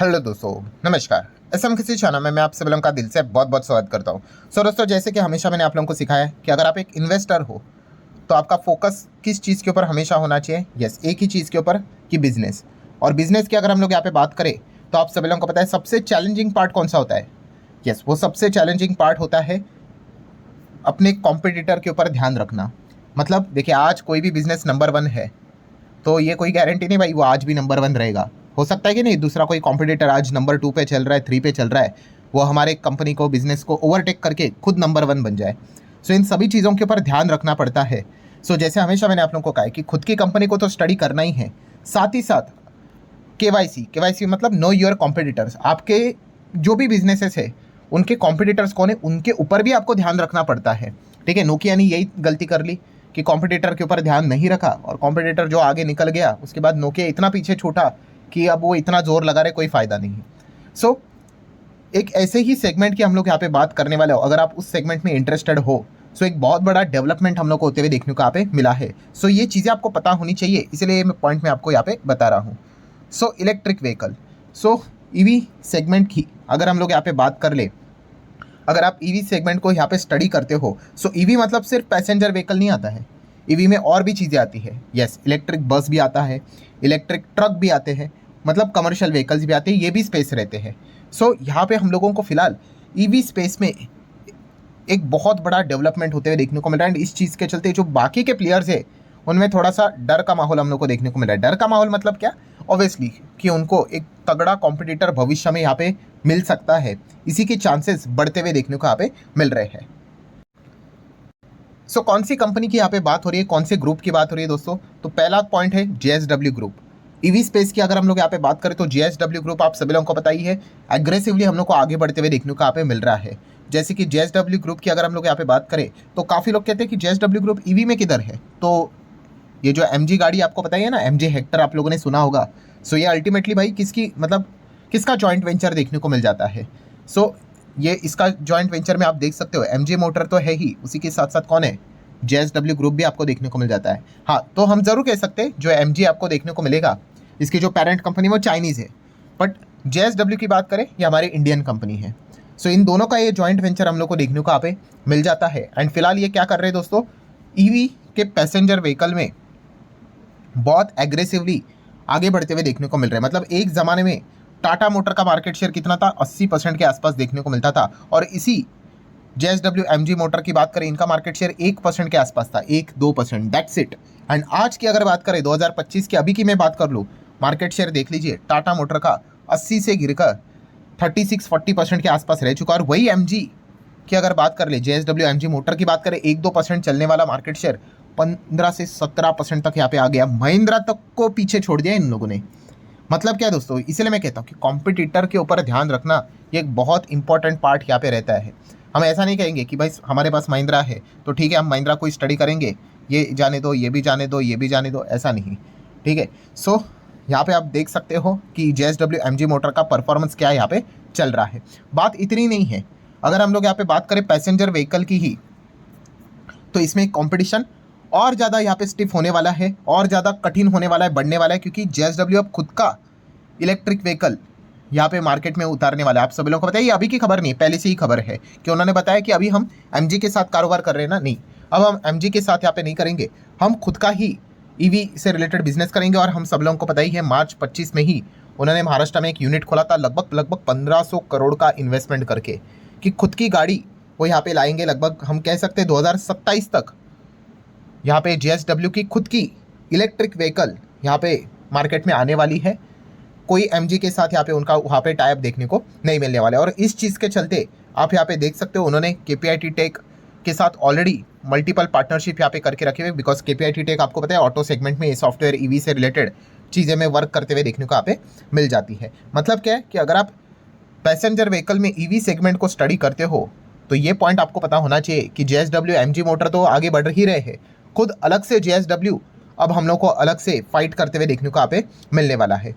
Hello दोस्तों, नमस्कार। SM किसी चैनल में मैं आप सभी लोगों का दिल से बहुत बहुत स्वागत करता हूं। दोस्तों, जैसे कि हमेशा मैंने आप लोगों को सिखाया है कि अगर आप एक इन्वेस्टर हो तो आपका फोकस किस चीज़ के ऊपर हमेशा होना चाहिए। यस, एक ही चीज़ के ऊपर कि बिजनेस। और बिजनेस की अगर हम लोग यहाँ पे बात करें तो आप सभी लोगों को पता है सबसे चैलेंजिंग पार्ट कौन सा होता है। यस, वो सबसे चैलेंजिंग पार्ट होता है अपने कॉम्पिटिटर के ऊपर ध्यान रखना। मतलब देखिए, आज कोई भी बिजनेस नंबर 1 है तो ये कोई गारंटी नहीं भाई वो आज भी नंबर 1 रहेगा। हो सकता है कि नहीं, दूसरा कोई कॉम्पिटिटर आज नंबर 2 पे चल रहा है, 3 पे चल रहा है, वो हमारे कंपनी को, बिजनेस को ओवरटेक करके खुद नंबर 1 बन जाए। सो इन सभी चीज़ों के ऊपर ध्यान रखना पड़ता है। सो जैसे हमेशा मैंने आप लोगों को कहा है कि खुद की कंपनी को तो स्टडी करना ही है, साथ ही साथ केवाईसी मतलब नो योर कॉम्पिटिटर्स। आपके जो भी बिजनेसेस है उनके कॉम्पिटिटर्स कौन है, उनके ऊपर भी आपको ध्यान रखना पड़ता है। ठीक है, नोकिया ने यही गलती कर ली कि कॉम्पिटिटर के ऊपर ध्यान नहीं रखा और कॉम्पिटिटर जो आगे निकल गया उसके बाद नोकिया इतना पीछे छूटा कि अब वो इतना जोर लगा रहे, कोई फ़ायदा नहीं। सो एक ऐसे ही सेगमेंट की हम लोग यहाँ पे बात करने वाले हो। अगर आप उस सेगमेंट में इंटरेस्टेड हो सो एक बहुत बड़ा डेवलपमेंट हम लोग को होते हुए देखने को यहाँ पे मिला है। सो ये चीज़ें आपको पता होनी चाहिए, इसलिए मैं पॉइंट में आपको यहाँ पे बता रहा हूँ। सो इलेक्ट्रिक व्हीकल, सो ईवी सेगमेंट की अगर हम लोग यहाँ पे बात कर ले, अगर आप ईवी सेगमेंट को यहाँ पे स्टडी करते हो सो ईवी मतलब सिर्फ पैसेंजर व्हीकल नहीं आता है। ईवी में और भी चीज़ें आती है। यस, इलेक्ट्रिक बस भी आता है, इलेक्ट्रिक ट्रक भी आते हैं, मतलब कमर्शियल व्हीकल्स भी आते हैं, ये भी स्पेस रहते हैं। सो यहाँ पे हम लोगों को फिलहाल ईवी स्पेस में एक बहुत बड़ा डेवलपमेंट होते हुए देखने को मिल रहा है। एंड इस चीज़ के चलते जो बाकी के प्लेयर्स है उनमें थोड़ा सा डर का माहौल हम लोग को देखने को मिल रहा है। डर का माहौल मतलब क्या, ऑब्वियसली कि उनको एक तगड़ा कॉम्पिटिटर भविष्य में यहाँ पे मिल सकता है, इसी के चांसेस बढ़ते हुए देखने को यहाँ पे मिल रहे हैं। सो कौन सी कंपनी की यहाँ पे बात हो रही है, कौन से ग्रुप की बात हो रही है दोस्तों? तो पहला पॉइंट है जेएसडब्ल्यू ग्रुप। ईवी स्पेस की अगर हम लोग यहाँ पे बात करें तो जेएसडब्ल्यू ग्रुप आप सभी लोगों को पता ही है, एग्रेसिवली हम लोग को आगे बढ़ते हुए देखने को यहाँ पे मिल रहा है। जैसे कि जेएसडब्ल्यू ग्रुप की अगर हम लोग यहाँ पे बात करें तो काफ़ी लोग कहते हैं कि जेएसडब्ल्यू ग्रुप ईवी में किधर है। तो ये जो एमजी गाड़ी आपको पता ही है ना, एमजी हेक्टर आप लोगों ने सुना होगा। सो ये अल्टीमेटली भाई किसकी, मतलब किसका जॉइंट वेंचर देखने को मिल जाता है। सो ये इसका जॉइंट वेंचर में आप देख सकते हो एमजी मोटर तो है ही, उसी के साथ साथ कौन है, जेएसडब्ल्यू ग्रुप भी आपको देखने को मिल जाता है। हाँ, तो हम जरूर कह सकते हैं जो एमजी आपको देखने को मिलेगा इसकी जो पेरेंट कंपनी वो चाइनीज़ है, बट जेएसडब्ल्यू की बात करें ये हमारी इंडियन कंपनी है। सो इन दोनों का ये जॉइंट वेंचर हम लोग को देखने को यहाँ पे मिल जाता है। एंड फिलहाल ये क्या कर रहे हैं दोस्तों, ईवी के पैसेंजर व्हीकल में बहुत एग्रेसिवली आगे बढ़ते हुए देखने को मिल रहे हैं। मतलब एक ज़माने में टाटा मोटर का मार्केट शेयर कितना था, 80% के आसपास देखने को मिलता था, और इसी जेएसडब्ल्यू एमजी मोटर की बात करें इनका मार्केट शेयर 1% के आसपास था, 1-2%, दैट्स इट। एंड आज की अगर बात करें 2025 की, अभी की मैं बात कर लूँ, मार्केट शेयर देख लीजिए टाटा मोटर का 80 से गिरकर 36-40% के आसपास रह चुका। और वही एमजी की अगर बात कर ले, जेएसडब्ल्यू एमजी मोटर की बात करें, 1-2% चलने वाला मार्केट शेयर 15 से 17% तक यहाँ पे आ गया। महिंद्रा तक को पीछे छोड़ दिया इन लोगों ने। मतलब क्या है दोस्तों, इसलिए मैं कहता हूँ कि कॉम्पिटिटर के ऊपर ध्यान रखना ये एक बहुत इंपॉर्टेंट पार्ट यहाँ पे रहता है। हम ऐसा नहीं कहेंगे कि भाई हमारे पास महिंद्रा है तो ठीक है हम महिंद्रा को स्टडी करेंगे, ये जाने दो, ये भी जाने दो, ये भी जाने दो, ऐसा नहीं। ठीक है, सो यहाँ पे आप देख सकते हो कि जेएसडब्ल्यू एमजी मोटर का परफॉर्मेंस क्या यहाँ पे चल रहा है। बात इतनी नहीं है, अगर हम लोग यहाँ पे बात करें पैसेंजर व्हीकल की ही, तो इसमें कंपटीशन और ज़्यादा यहाँ पे स्टिफ होने वाला है, और ज़्यादा कठिन होने वाला है, बढ़ने वाला है, क्योंकि जेएसडब्ल्यू अब खुद का इलेक्ट्रिक व्हीकल यहाँ पे मार्केट में उतारने वाला है। आप सभी लोगों को पता है, ये अभी की खबर नहीं, पहले से ही खबर है कि उन्होंने बताया कि अभी हम एमजी के साथ कारोबार कर रहे हैं ना, नहीं, अब हम एमजी के साथ यहाँ पे नहीं करेंगे, हम खुद का ही ईवी से रिलेटेड बिजनेस करेंगे। और हम सब लोगों को पता ही है मार्च 25 में ही उन्होंने महाराष्ट्र में एक यूनिट खोला था, लगभग 1500 करोड़ का इन्वेस्टमेंट करके, कि खुद की गाड़ी वो यहाँ पे लाएंगे। लगभग हम कह सकते हैं 2027 तक यहाँ पे जेएसडब्ल्यू की खुद की इलेक्ट्रिक व्हीकल यहाँ पे मार्केट में आने वाली है। कोई एमजी के साथ यहाँ पे उनका वहाँ पे टाइप देखने को नहीं मिलने वाला है। और इस चीज़ के चलते आप यहाँ पे देख सकते हो उन्होंने केपीआईटी टेक के साथ ऑलरेडी मल्टीपल पार्टनरशिप यहाँ पे करके रखे हुए, बिकॉज केपीआईटी टेक आपको पता है ऑटो सेगमेंट में सॉफ्टवेयर ईवी से रिलेटेड चीज़ें में वर्क करते हुए देखने को यहाँ पे मिल जाती है। मतलब क्या है कि अगर आप पैसेंजर व्हीकल में ईवी सेगमेंट को स्टडी करते हो तो ये पॉइंट आपको पता होना चाहिए कि जेएसडब्ल्यू एमजी मोटर तो आगे बढ़ ही रहे हैं, खुद अलग से जेएसडब्ल्यू अब हम लोग को अलग से फाइट करते हुए देखने को यहाँ पे मिलने वाला है।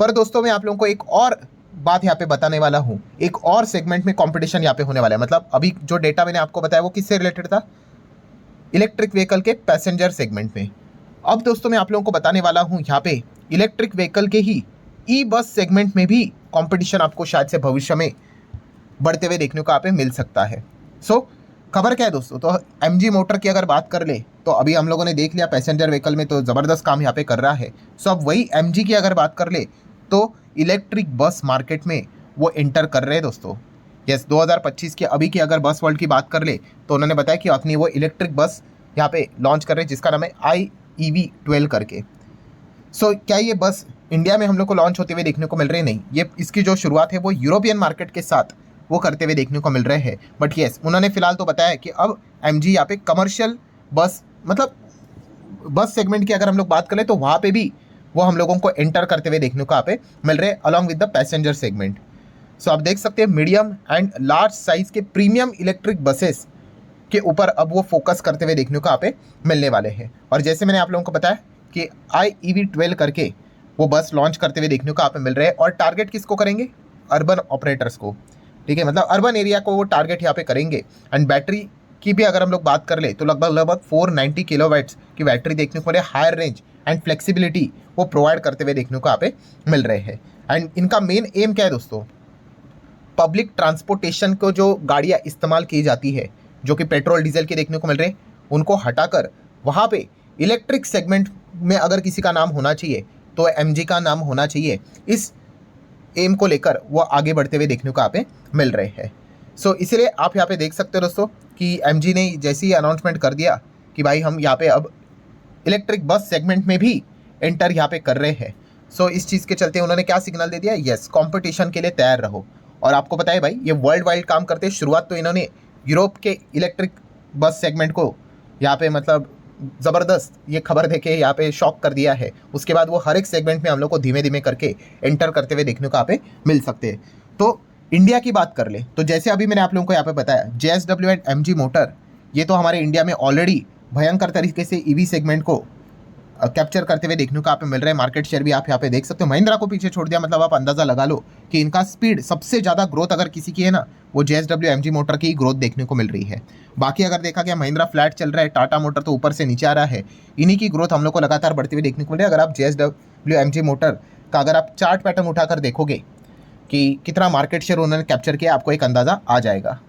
पर दोस्तों मैं आप लोगों को एक और बात यहाँ पे बताने वाला हूँ, एक और सेगमेंट में कंपटीशन यहाँ पे होने वाला है। मतलब अभी जो डेटा मैंने आपको बताया वो किससे रिलेटेड था, इलेक्ट्रिक व्हीकल के पैसेंजर सेगमेंट में। अब दोस्तों मैं आप लोगों को बताने वाला हूँ यहाँ पे इलेक्ट्रिक व्हीकल के ही ई बस सेगमेंट में भी कंपटीशन आपको शायद से भविष्य में बढ़ते हुए देखने को यहाँ पे मिल सकता है। सो खबर क्या है दोस्तों, तो एमजी मोटर की अगर बात कर ले तो अभी हम लोगों ने देख लिया पैसेंजर व्हीकल में तो ज़बरदस्त काम यहाँ पे कर रहा है। सो अब वही एमजी की अगर बात कर ले तो इलेक्ट्रिक बस मार्केट में वो एंटर कर रहे हैं दोस्तों। यस, 2025 के अभी की अगर बस वर्ल्ड की बात कर ले तो उन्होंने बताया कि अपनी वो इलेक्ट्रिक बस यहाँ पे लॉन्च कर रहे हैं जिसका नाम है IEV12 करके। सो क्या ये बस इंडिया में हम लोग को लॉन्च होते हुए देखने को मिल रहे हैं? नहीं, ये इसकी जो शुरुआत है वो यूरोपियन मार्केट के साथ वो करते हुए देखने को मिल रहे हैं। बट येस, उन्होंने फिलहाल तो बताया कि अब एमजी यहाँ पे कमर्शियल बस, मतलब बस सेगमेंट की अगर हम लोग बात करें तो वहाँ पे भी वो हम लोगों को एंटर करते हुए देखने को यहाँ पे मिल रहे हैं along with the passenger segment. So आप देख सकते हैं मीडियम एंड लार्ज साइज के प्रीमियम इलेक्ट्रिक बसेस के ऊपर अब वो फोकस करते हुए देखने को यहाँ पे मिलने वाले हैं। और जैसे मैंने आप लोगों को बताया कि IEV12 करके वो बस लॉन्च करते हुए देखने को यहाँ पे मिल रहे हैं। और टारगेट किसको करेंगे? अर्बन ऑपरेटर्स को, ठीक है, मतलब अर्बन एरिया को वो टारगेट यहाँ पे करेंगे। एंड बैटरी की भी अगर हम लोग बात कर ले तो लगभग 490 किलोवाट्स की बैटरी देखने को मिले, हायर रेंज एंड फ्लेक्सिबिलिटी वो प्रोवाइड करते हुए देखने को यहाँ पे मिल रहे हैं। एंड इनका मेन एम क्या है दोस्तों? पब्लिक ट्रांसपोर्टेशन को जो गाड़ियाँ इस्तेमाल की जाती है जो कि पेट्रोल डीजल के देखने को मिल रहे हैं उनको हटाकर वहाँ पे इलेक्ट्रिक सेगमेंट में अगर किसी का नाम होना चाहिए तो एमजी का नाम होना चाहिए। इस एम को लेकर वो आगे बढ़ते हुए देखने को यहाँ पे मिल रहे हैं। सो इसीलिए आप यहाँ पे देख सकते हो दोस्तों कि एमजी ने जैसे ही अनाउंसमेंट कर दिया कि भाई हम यहाँ पे अब इलेक्ट्रिक बस सेगमेंट में भी एंटर यहाँ पे कर रहे हैं। सो इस चीज़ के चलते उन्होंने क्या सिग्नल दे दिया? यस, कंपटीशन के लिए तैयार रहो। और आपको पता है भाई ये वर्ल्ड वाइड काम करते हैं। शुरुआत तो इन्होंने यूरोप के इलेक्ट्रिक बस सेगमेंट को यहाँ पे मतलब ज़बरदस्त ये खबर देके यहाँ पे शॉक कर दिया है। उसके बाद वो हर एक सेगमेंट में हम लोग को धीमे धीमे करके एंटर करते हुए देखने को यहाँ पे मिल सकते हैं। तो इंडिया की बात कर ले तो जैसे अभी मैंने आप लोगों को यहाँ पे बताया JSW एंड MG मोटर ये तो हमारे इंडिया में ऑलरेडी भयंकर तरीके से EV सेगमेंट को कैप्चर करते हुए देखने को यहाँ पे मिल रहा है। मार्केट शेयर भी आप यहाँ पे देख सकते हो, महिंद्रा को पीछे छोड़ दिया। मतलब आप अंदाजा लगा लो कि इनका स्पीड सबसे ज़्यादा ग्रोथ अगर किसी की है ना वो JSW MG मोटर की ग्रोथ देखने को मिल रही है। बाकी अगर देखा गया महिंद्रा फ्लैट चल रहा है, टाटा मोटर तो ऊपर से नीचे आ रहा है। इन्हीं की ग्रोथ हम लोग को लगातार बढ़ती हुई देखने को मिल रही है। अगर आप JSW MG मोटर का अगर आप चार्ट पैटर्न उठाकर देखोगे कि कितना मार्केट शेयर उन्होंने कैप्चर किया आपको एक अंदाज़ा आ जाएगा।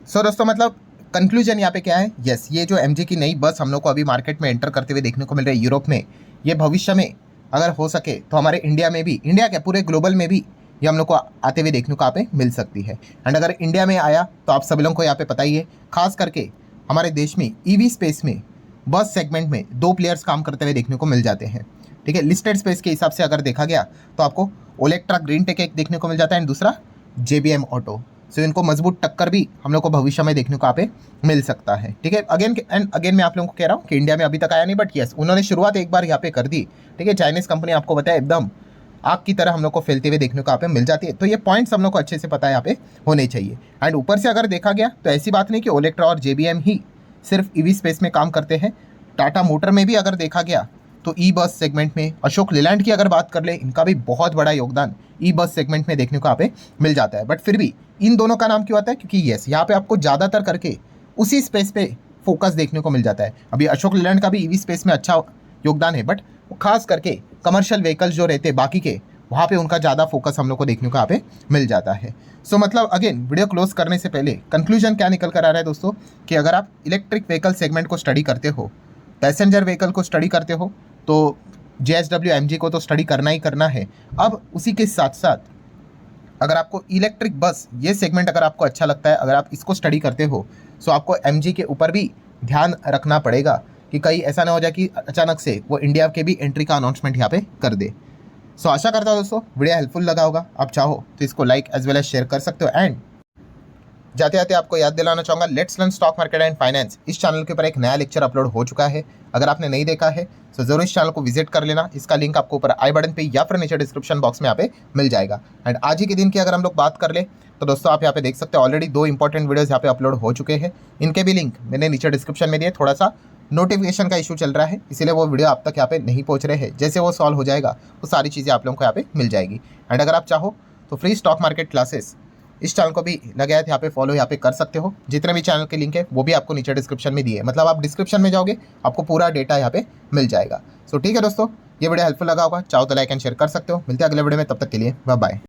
सो दोस्तों मतलब कंक्लूजन यहाँ पे क्या है? यस, ये जो MG की नई बस हम लोग को अभी मार्केट में एंटर करते हुए देखने को मिल रही है यूरोप में, ये भविष्य में अगर हो सके तो हमारे इंडिया में भी, इंडिया क्या पूरे ग्लोबल में भी ये हम लोग को आते हुए देखने को यहाँ पे मिल सकती है। एंड अगर इंडिया में आया तो आप सभी लोगों को यहाँ पे पता ही है, खास करके हमारे देश में EV स्पेस में बस सेगमेंट में 2 प्लेयर्स काम करते हुए देखने को मिल जाते हैं। ठीक है, लिस्टेड स्पेस के हिसाब से अगर देखा गया तो आपको ओलेक्ट्रा ग्रीन टेक एक देखने को मिल जाता है एंड दूसरा JBM ऑटो। सो इनको मजबूत टक्कर भी हम लोग को भविष्य में देखने को यहाँ पे मिल सकता है। ठीक है, अगेन मैं आप लोगों को कह रहा हूँ कि इंडिया में अभी तक आया नहीं, बट यस उन्होंने शुरुआत एक बार यहाँ पे कर दी। ठीक है, चाइनीज़ कंपनी आपको बताया एकदम आग की तरह हम लोग को फैलते हुए देखने को यहाँ पे मिल जाती है। तो ये पॉइंट्स हम लोग को अच्छे से पता है यहाँ पे होने चाहिए। एंड ऊपर से अगर देखा गया तो ऐसी बात नहीं कि ओलेक्ट्रा और JBM ही सिर्फ EV स्पेस में काम करते हैं। टाटा मोटर में भी अगर देखा गया तो बस सेगमेंट में अशोक लेलैंड की अगर बात कर ले, इनका भी बहुत बड़ा योगदान बस सेगमेंट में देखने को यहाँ पे मिल जाता है। बट फिर भी इन दोनों का नाम क्यों आता है? क्योंकि यस यहाँ पे आपको ज़्यादातर करके उसी स्पेस पे फोकस देखने को मिल जाता है। अभी अशोक लेलैंड का भी EV स्पेस में अच्छा योगदान है, बट खास करके कमर्शियल व्हीकल्स जो रहते हैं बाकी के, वहाँ पे उनका ज़्यादा फोकस हम लोग को देखने को यहाँ पे मिल जाता है। सो मतलब अगेन वीडियो क्लोज करने से पहले कंक्लूजन क्या निकल कर आ रहा है दोस्तों कि अगर आप इलेक्ट्रिक व्हीकल सेगमेंट को स्टडी करते हो, पैसेंजर व्हीकल को स्टडी करते हो तो JSW MG को तो स्टडी करना ही करना है। अब उसी के साथ साथ अगर आपको इलेक्ट्रिक बस ये सेगमेंट अगर आपको अच्छा लगता है, अगर आप इसको स्टडी करते हो तो आपको MG के ऊपर भी ध्यान रखना पड़ेगा कि कहीं ऐसा ना हो जाए कि अचानक से वो इंडिया के भी एंट्री का अनाउंसमेंट यहाँ पे कर दे। सो आशा करता हूँ दोस्तों वीडियो हेल्पफुल लगा होगा। आप चाहो तो इसको like as well as share कर सकते हो। एंड जाते जाते आपको याद दिलाना चाहूँगा, let's learn stock market and finance इस चैनल के ऊपर एक नया लेक्चर अपलोड हो चुका है। अगर आपने नहीं देखा है तो जरूर इस चैनल को विजिट कर लेना। इसका लिंक आपको ऊपर आई बटन पे या फिर नीचे डिस्क्रिप्शन बॉक्स में यहाँ पे मिल जाएगा। एंड आज ही के दिन की अगर हम लोग बात कर ले तो दोस्तों आप यहाँ पे देख सकते हो ऑलरेडी 2 इंपॉर्टेंट वीडियोज़ यहाँ पे अपलोड हो चुके हैं। इनके भी लिंक मैंने नीचे डिस्क्रिप्शन में दिए। थोड़ा सा नोटिफिकेशन का इशू चल रहा है, इसीलिए वो वीडियो आप तक यहाँ पे नहीं पहुँच रहे हैं। जैसे वो सॉल्व हो जाएगा वो सारी चीज़ें आप लोगों को यहाँ पे मिल जाएगी। एंड अगर आप चाहो तो फ्री स्टॉक मार्केट क्लासेस इस चैनल को भी लगाया था यहाँ पे फॉलो यहाँ पे कर सकते हो। जितने भी चैनल के लिंक है वो भी आपको नीचे डिस्क्रिप्शन में दिए, मतलब आप डिस्क्रिप्शन में जाओगे आपको पूरा डेटा यहाँ पे मिल जाएगा। सो ठीक है दोस्तों, ये वीडियो हेल्पफुल लगा होगा, चाहो तो लाइक एंड शेयर कर सकते हो। मिलते हैं अगले वीडियो में, तब तक के लिए बाय बाय।